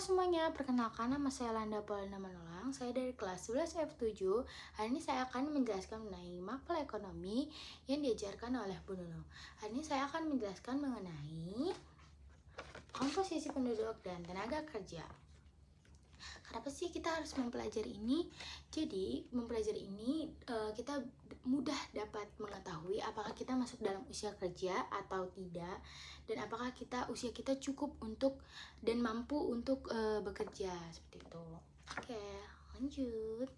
semuanya, perkenalkan nama saya Landa Paulina Manulang. Saya dari kelas 11 F7. Hari ini saya akan menjelaskan mengenai mapel ekonomi yang diajarkan oleh Bu Nunu. Hari ini saya akan menjelaskan mengenai komposisi penduduk dan tenaga kerja. Kenapa sih kita harus mempelajari ini? Jadi, mempelajari ini kita mudah dapat mengetahui apakah kita masuk dalam usia kerja atau tidak, dan apakah usia kita cukup untuk dan mampu untuk bekerja seperti itu. Oke, lanjut.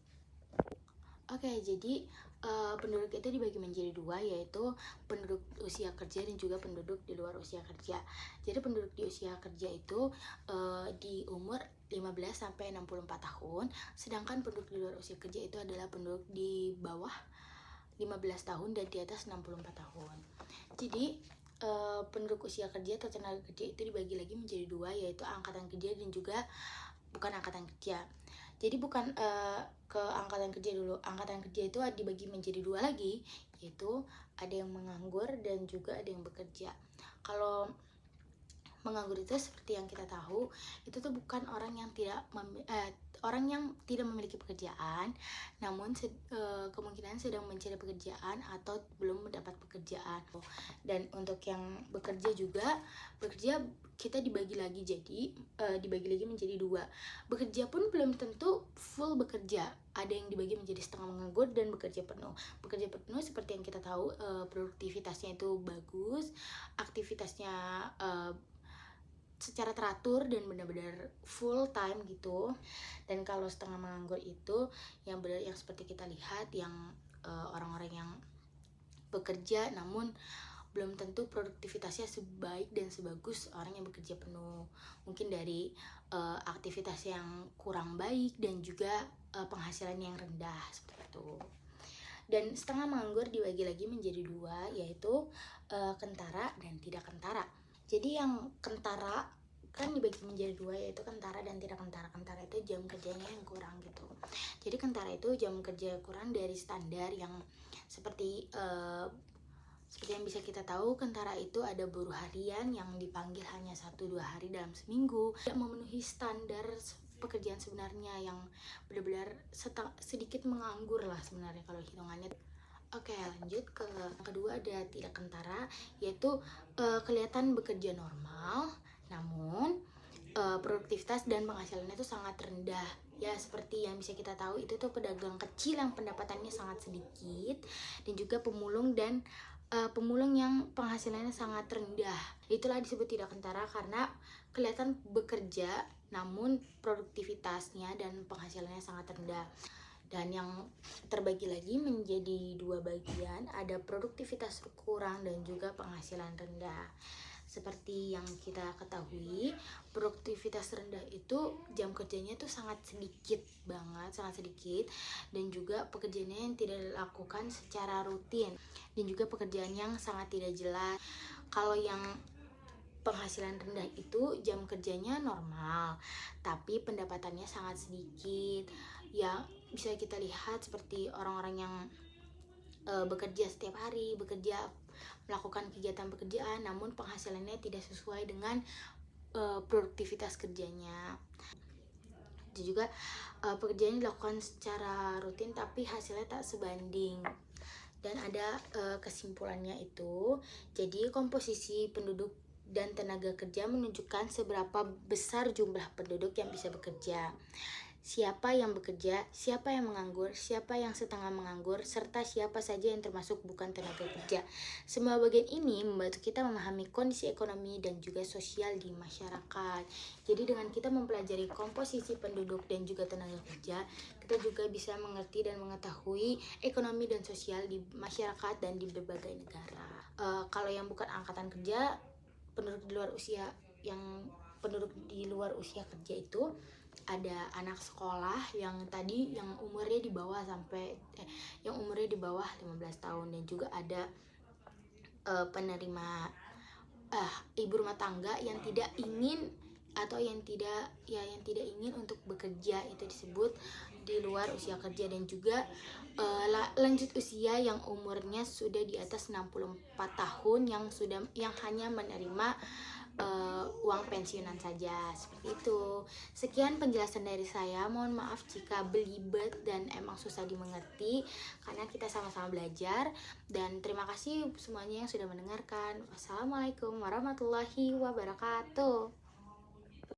Jadi penduduk itu dibagi menjadi dua, yaitu penduduk usia kerja dan juga penduduk di luar usia kerja. Jadi penduduk di usia kerja itu di umur 15 sampai 64 tahun, sedangkan penduduk di luar usia kerja itu adalah penduduk di bawah 15 tahun dan di atas 64 tahun. Jadi penduduk usia kerja atau tenaga kerja itu dibagi lagi menjadi dua, yaitu angkatan kerja dan juga bukan angkatan kerja. Jadi bukan ke angkatan kerja dulu. Angkatan kerja itu dibagi menjadi dua lagi, yaitu ada yang menganggur dan juga ada yang bekerja. Kalau menganggur itu seperti yang kita tahu, itu tuh bukan orang yang tidak memiliki pekerjaan, namun kemungkinan sedang mencari pekerjaan atau belum mendapat pekerjaan. Dan untuk yang bekerja kita dibagi lagi menjadi dua. Bekerja pun belum tentu full bekerja. Ada yang dibagi menjadi setengah menganggur dan bekerja penuh. Bekerja penuh seperti yang kita tahu, produktivitasnya itu bagus, aktivitasnya secara teratur dan benar-benar full time gitu. Dan kalau setengah menganggur itu yang seperti kita lihat, yang orang-orang yang bekerja namun belum tentu produktivitasnya sebaik dan sebagus orang yang bekerja penuh. Mungkin dari aktivitas yang kurang baik dan juga penghasilan yang rendah seperti itu. Dan setengah menganggur dibagi lagi menjadi dua, yaitu kentara dan tidak kentara. Jadi yang kentara kan dibagi menjadi dua, yaitu kentara dan tidak kentara. Kentara itu jam kerjanya yang kurang gitu. Jadi kentara itu jam kerja kurang dari standar yang seperti yang bisa kita tahu, kentara itu ada buruh harian yang dipanggil hanya 1-2 hari dalam seminggu, tidak memenuhi standar pekerjaan sebenarnya, yang benar-benar sedikit menganggur lah sebenarnya kalau hitungannya. Oke, lanjut ke yang kedua, ada tidak kentara, yaitu kelihatan bekerja normal, namun produktivitas dan penghasilannya itu sangat rendah. Ya, seperti yang bisa kita tahu, itu tuh pedagang kecil yang pendapatannya sangat sedikit, dan juga pemulung yang penghasilannya sangat rendah. Itulah disebut tidak kentara, karena kelihatan bekerja namun produktivitasnya dan penghasilannya sangat rendah. Dan yang terbagi lagi menjadi dua bagian, ada produktivitas kurang dan juga penghasilan rendah. Seperti yang kita ketahui, produktivitas rendah itu jam kerjanya tuh sangat sedikit banget, sangat sedikit, dan juga pekerjaannya yang tidak dilakukan secara rutin, dan juga pekerjaan yang sangat tidak jelas. Kalau yang penghasilan rendah itu jam kerjanya normal, tapi pendapatannya sangat sedikit. Ya, bisa kita lihat seperti orang-orang yang bekerja setiap hari, melakukan kegiatan pekerjaan, namun penghasilannya tidak sesuai dengan produktivitas kerjanya. Dan juga pekerjaan dilakukan secara rutin tapi hasilnya tak sebanding. Dan ada kesimpulannya itu, jadi komposisi penduduk dan tenaga kerja menunjukkan seberapa besar jumlah penduduk yang bisa bekerja, siapa yang bekerja, siapa yang menganggur, siapa yang setengah menganggur, serta siapa saja yang termasuk bukan tenaga kerja. Semua bagian ini membantu kita memahami kondisi ekonomi dan juga sosial di masyarakat. Jadi dengan kita mempelajari komposisi penduduk dan juga tenaga kerja, kita juga bisa mengerti dan mengetahui ekonomi dan sosial di masyarakat dan di berbagai negara. Kalau yang bukan angkatan kerja, penduduk di luar usia kerja itu ada anak sekolah yang umurnya di bawah 15 tahun, dan juga ada penerima ibu rumah tangga yang tidak ingin untuk bekerja, itu disebut di luar usia kerja. Dan juga lanjut usia yang umurnya sudah di atas 64 tahun yang hanya menerima uang pensiunan saja, seperti itu. Sekian penjelasan dari saya, mohon maaf jika belibet dan emang susah dimengerti karena kita sama-sama belajar, dan terima kasih semuanya yang sudah mendengarkan. Wassalamualaikum warahmatullahi wabarakatuh.